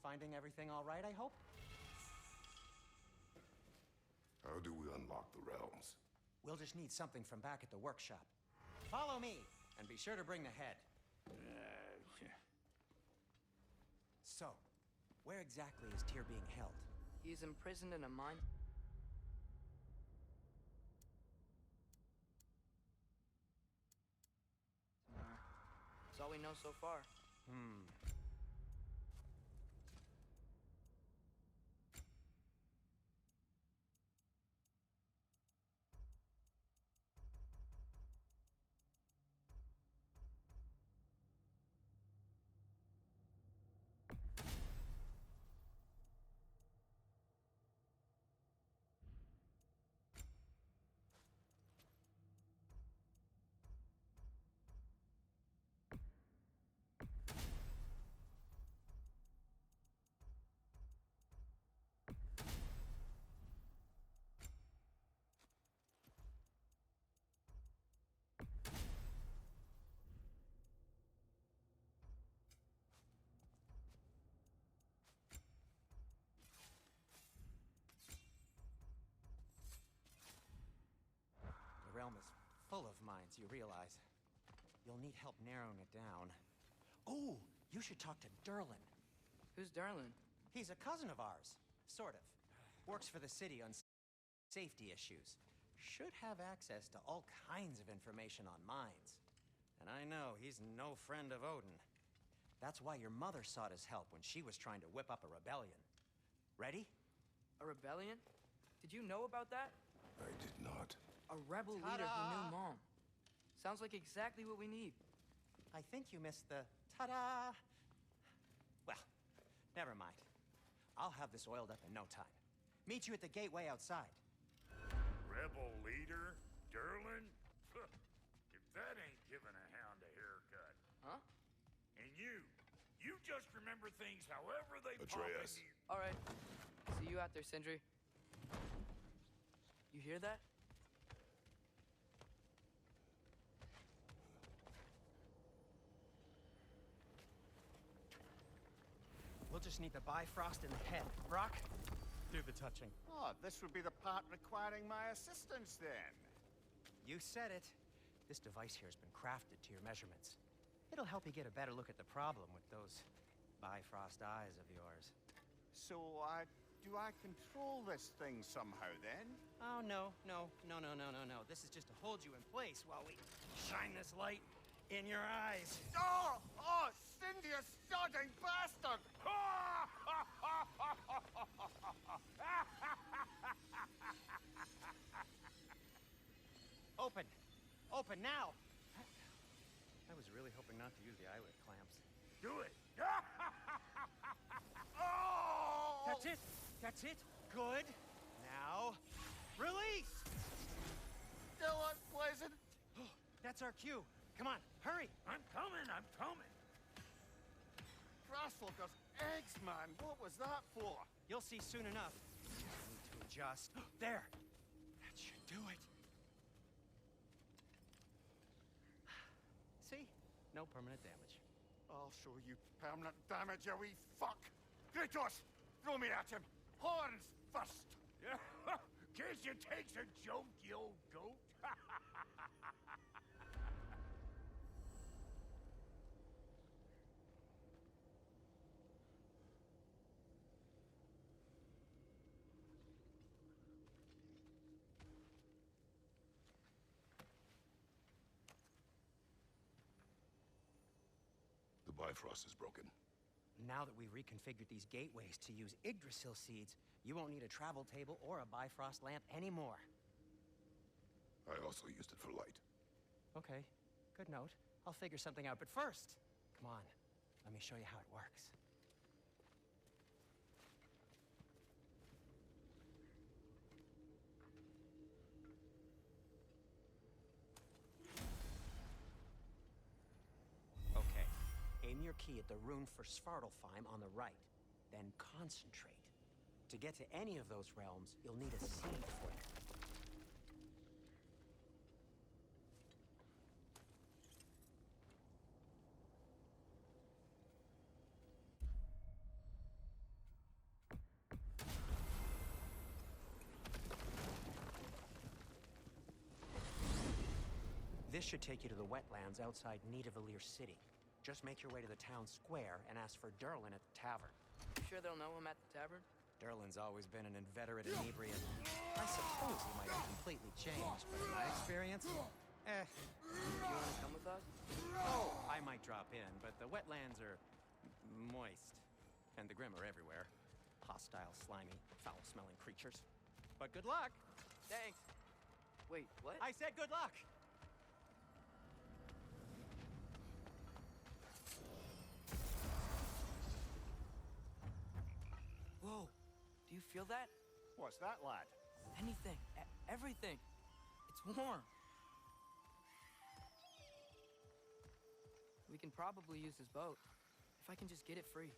finding everything all right, I hope? How do we unlock the realms? We'll just need something from back at the workshop. Follow me, and be sure to bring the head. So, where exactly is Tyr being held? He's imprisoned in a mine. That's all we know so far. The realm is full of mines, you realize. You'll need help narrowing it down. Oh, you should talk to Durlin. Who's Durlin? He's a cousin of ours, sort of. Works for the city on safety issues. Should have access to all kinds of information on mines. And I know he's no friend of Odin. That's why your mother sought his help when she was trying to whip up a rebellion. Ready? A rebellion? Did you know about that? I did not. A rebel leader who knew Mom. Sounds like exactly what we need. I think you missed the ta-da. Well, never mind. I'll have this oiled up in no time. Meet you at the gateway outside. Rebel leader? Durlin? If that ain't giving a hound a haircut. Huh? And you just remember things however they Atreus. pop into you. All right. See you out there, Sindri. You hear that? We'll just need the Bifrost in the head. Brock, do the touching. Oh, this would be the part requiring my assistance then. You said it. This device here has been crafted to your measurements. It'll help you get a better look at the problem with those Bifrost eyes of yours. So, do I control this thing somehow then? Oh, no. This is just to hold you in place while we shine this light in your eyes. Oh! Oh, Cindy, you sodding bastard! Open! Open now! I was really hoping not to use the eyelid clamps. Do it! Oh! That's it! That's it! Good! Now, release! Still unpleasant. That's our cue. Come on, hurry! I'm coming! Grasshopper's eggs, man. What was that for? You'll see soon enough. I need to adjust. There! That should do it. See? No permanent damage. I'll show you permanent damage, you wee fuck! Kratos! Throw me at him! Horns first! Guess you takes a joke, you old goat. The Bifrost is broken. Now that we've reconfigured these gateways to use Yggdrasil seeds, you won't need a travel table or a Bifrost lamp anymore. I also used it for light. Okay, good note. I'll figure something out, but first, come on, let me show you how it works. Okay, aim your key at the rune for Svartalfheim on the right, then concentrate. To get to any of those realms, you'll need a seed for it. This should take you to the wetlands outside Nidavellir City. Just make your way to the town square and ask for Durlin at the tavern. You sure they'll know him at the tavern? Durlin's always been an inveterate inebriate. I suppose he might have completely changed, but in my experience, You wanna come with us? Oh, I might drop in, but the wetlands are moist. And the Grim are everywhere. Hostile, slimy, foul-smelling creatures. But good luck! Thanks. Wait, what? I said good luck! Whoa, do you feel that? What's that, lad? Anything, everything. It's warm. We can probably use this boat, if I can just get it free.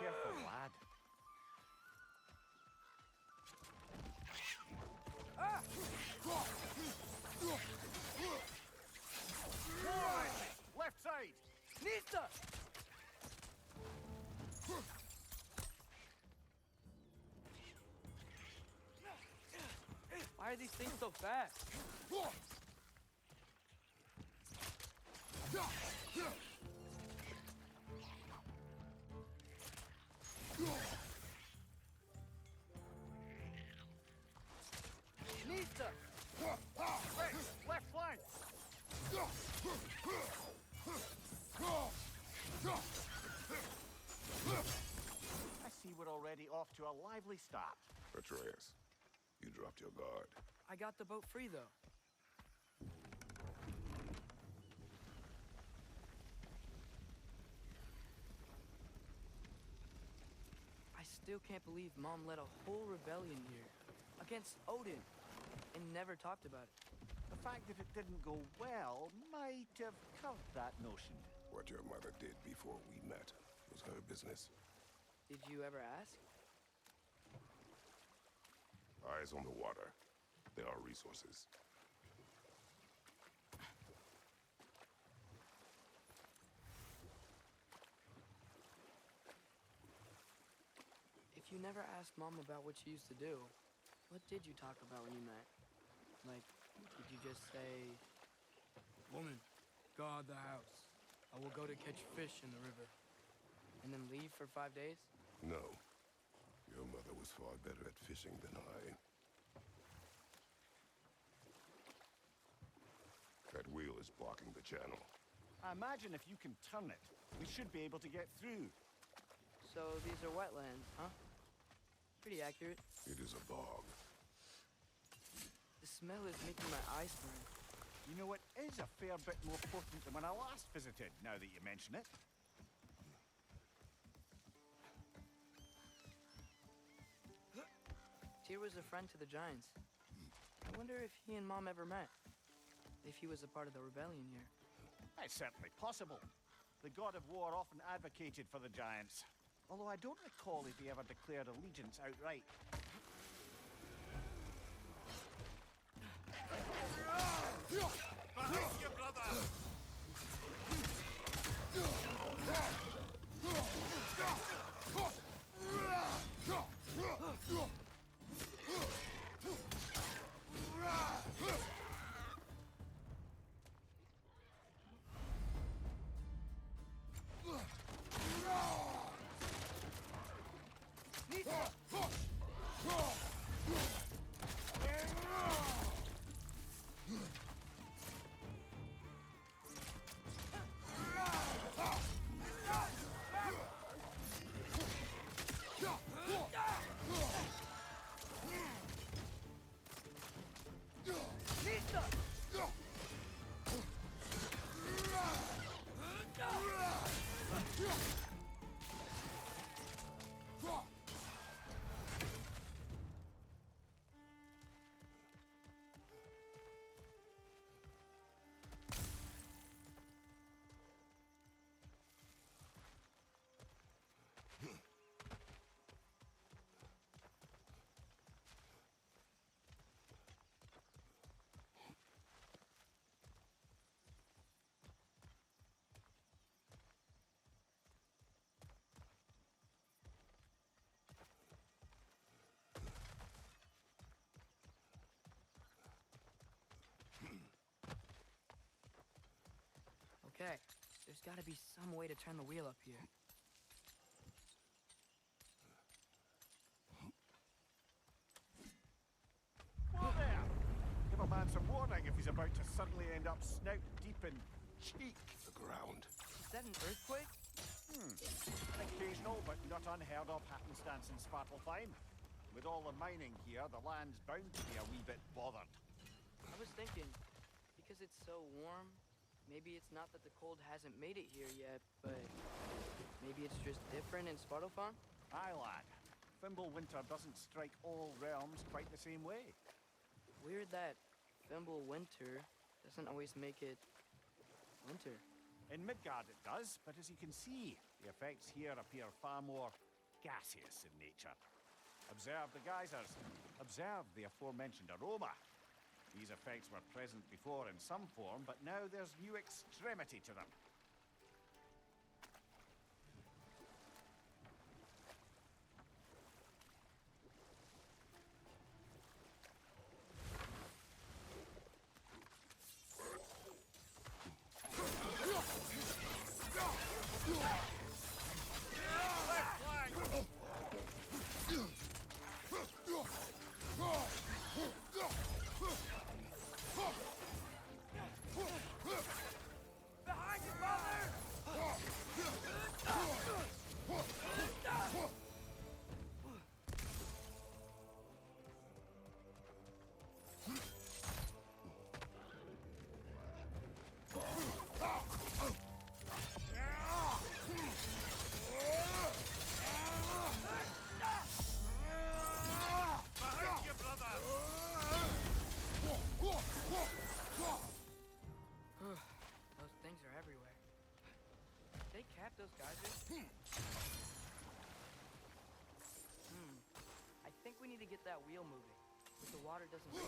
Careful, lad. Ah! Boy! Left side! Nista! Why are these things so fast? Nista! Left flank! I see we're already off to a lively start. Atreus, you dropped your guard. I got the boat free, though. I still can't believe Mom led a whole rebellion here against Odin and never talked about it. The fact that it didn't go well might have curved that notion. What your mother did before we met was her business. Did you ever ask? Eyes on the water. There are resources. If you never asked Mom about what she used to do, what did you talk about when you met? Like, did you just say, "Woman, guard the house. I will go to catch fish in the river," and then leave for 5 days? No. Your mother was far better at fishing than I. That wheel is blocking the channel. I imagine if you can turn it, we should be able to get through. So these are wetlands, huh? Pretty accurate. It is a bog. The smell is making my eyes burn. You know, it is a fair bit more potent than when I last visited, now that you mention it. Tyr was a friend to the Giants. I wonder if he and Mom ever met. If he was a part of the rebellion here. It's certainly possible. The god of war often advocated for the giants. Although I don't recall if he ever declared allegiance outright. Behind you, brother! gotta be some way to turn the wheel up here. Whoa there! Give a man some warning if he's about to suddenly end up snout deep in cheek. The ground. Is that an earthquake? An occasional but not unheard of happenstance in Svartalfheim. With all the mining here, the land's bound to be a wee bit bothered. I was thinking, because it's so warm, maybe it's not that the cold hasn't made it here yet, but maybe it's just different in Svartalfheim? Aye, lad. Fimble winter doesn't strike all realms quite the same way. Weird that Fimble winter doesn't always make it winter. In Midgard it does, but as you can see, the effects here appear far more gaseous in nature. Observe the geysers. Observe the aforementioned aroma. These effects were present before in some form, but now there's new extremity to them. Those things are everywhere. They cap those geysers? I think we need to get that wheel moving, but the water doesn't leak.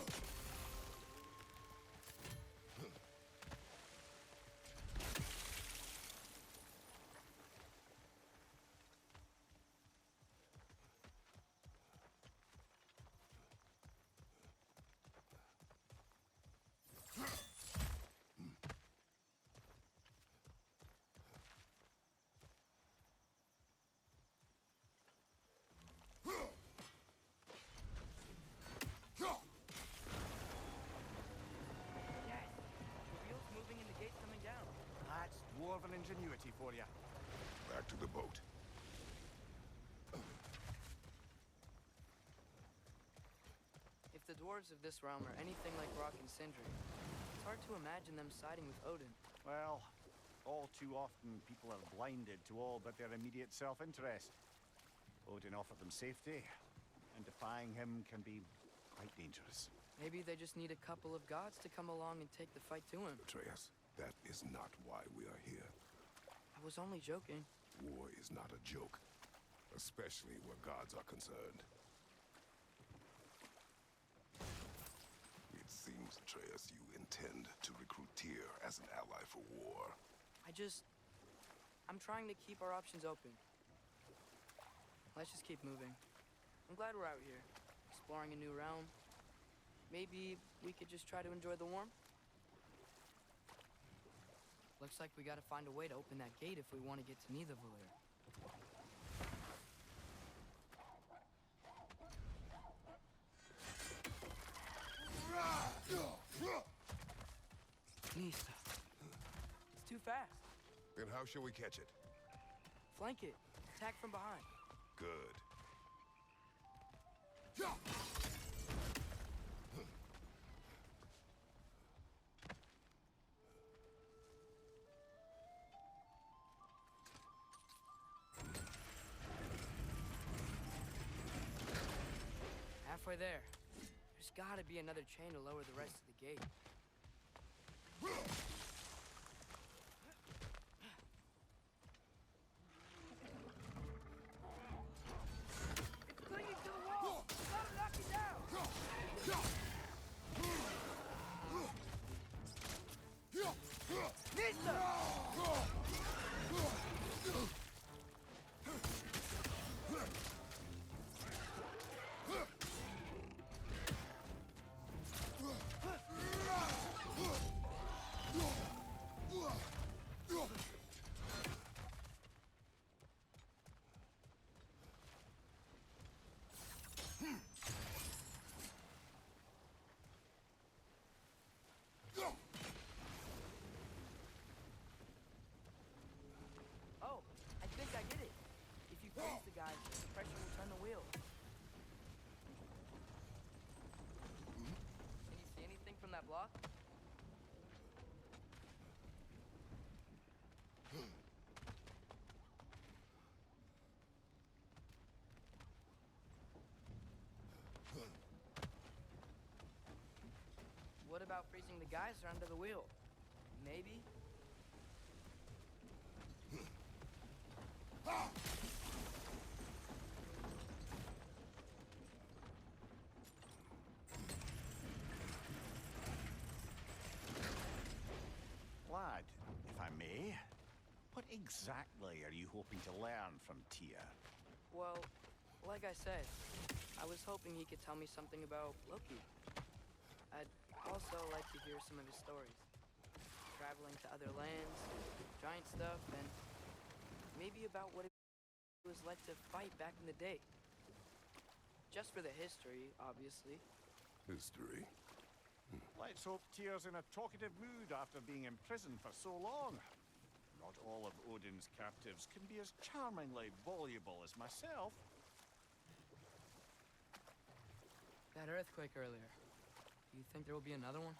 Dwarven ingenuity for you. Back to the boat. If the dwarves of this realm are anything like Grok and Sindri, it's hard to imagine them siding with Odin. Well, all too often people are blinded to all but their immediate self-interest. Odin offered them safety, and defying him can be quite dangerous. Maybe they just need a couple of gods to come along and take the fight to him. Atreus, that is not why we are here. I was only joking. War is not a joke, especially where gods are concerned. It seems, Atreus, you intend to recruit Tyr as an ally for war. I'm trying to keep our options open. Let's just keep moving. I'm glad we're out here, exploring a new realm. Maybe we could just try to enjoy the warmth? Looks like we gotta find a way to open that gate if we want to get to Nidavellir. Nista. It's too fast. Then how shall we catch it? Flank it. Attack from behind. Good. Halfway there. There's gotta be another chain to lower the rest of the gate. It's clinging to the wall! Gotta knock it down! Nista! about freezing the geyser under the wheel. Maybe? Lad, if I may, what exactly are you hoping to learn from Tyr? Well, like I said, I was hoping he could tell me something about Loki. I'd also like to hear some of his stories. Traveling to other lands, giant stuff, and maybe about what it was like to fight back in the day. Just for the history, obviously. History? Let's hope Tyr's in a talkative mood after being imprisoned for so long. Not all of Odin's captives can be as charmingly voluble as myself. That earthquake earlier. Do you think there will be another one?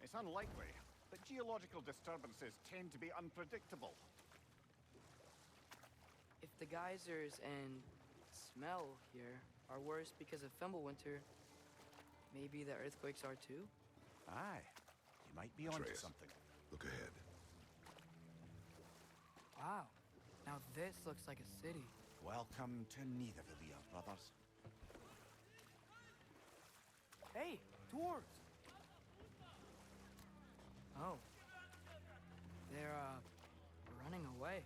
It's unlikely, but geological disturbances tend to be unpredictable. If the geysers and smell here are worse because of Fimbulwinter, maybe the earthquakes are too? Aye, you might be onto Atreus, something. look ahead. Wow. Now this looks like a city. Welcome to Nidavellir, brothers. Hey, dwarves! Oh. They're, running away.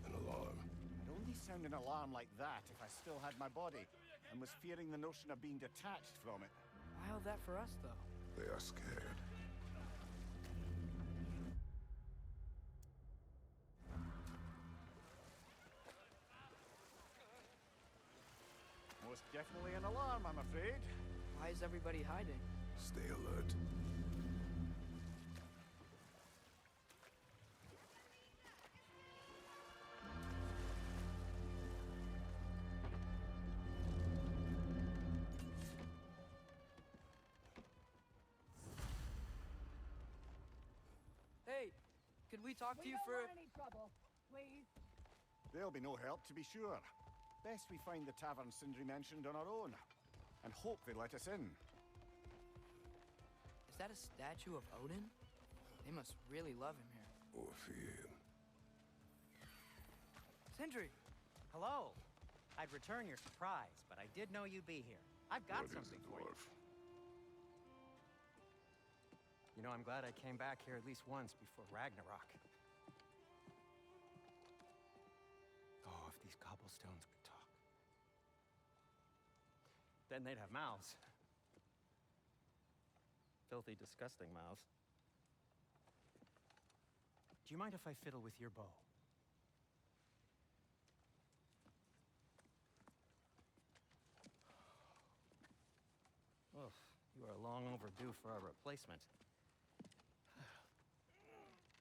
An alarm. I'd only sound an alarm like that if I still had my body, and was fearing the notion of being detached from it. Why all that for us, though? They are scared. Most definitely an alarm, I'm afraid. Why is everybody hiding? Stay alert. Hey, could we talk to you for... any trouble, please. There'll be no help, to be sure. Best we find the tavern Sindri mentioned on our own, and hope they let us in. Is that a statue of Odin? They must really love him here. Or fear him. Sindri! Hello. I'd return your surprise, but I did know you'd be here. I've got What is something a for you. dwarf? You know, I'm glad I came back here at least once before Ragnarok. Oh, if these cobblestones could talk. Then they'd have mouths. Filthy, disgusting mouths. Do you mind if I fiddle with your bow? Oof, you are long overdue for a replacement.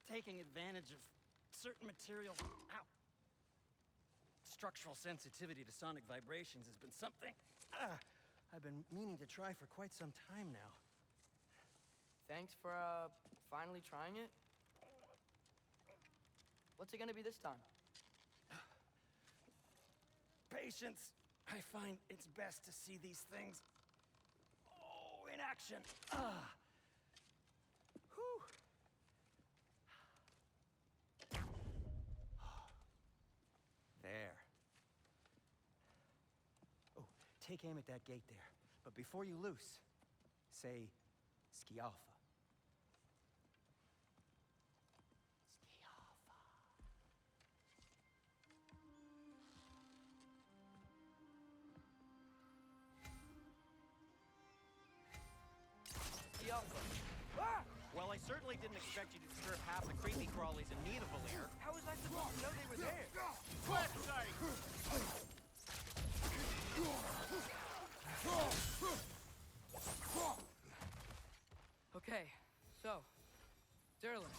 Taking advantage of certain material. Ow! Structural sensitivity to sonic vibrations has been something I've been meaning to try for quite some time now. Thanks for, finally trying it. What's it gonna be this time? Patience. I find it's best to see these things, in action. Whew. There. Oh, take aim at that gate there. But before you loose, say, Skialfa. Ah! Well, I certainly didn't expect you to disturb half the creepy crawlies in Nidavellir. How was I supposed to know they were there? Website! Okay, so, Durlin,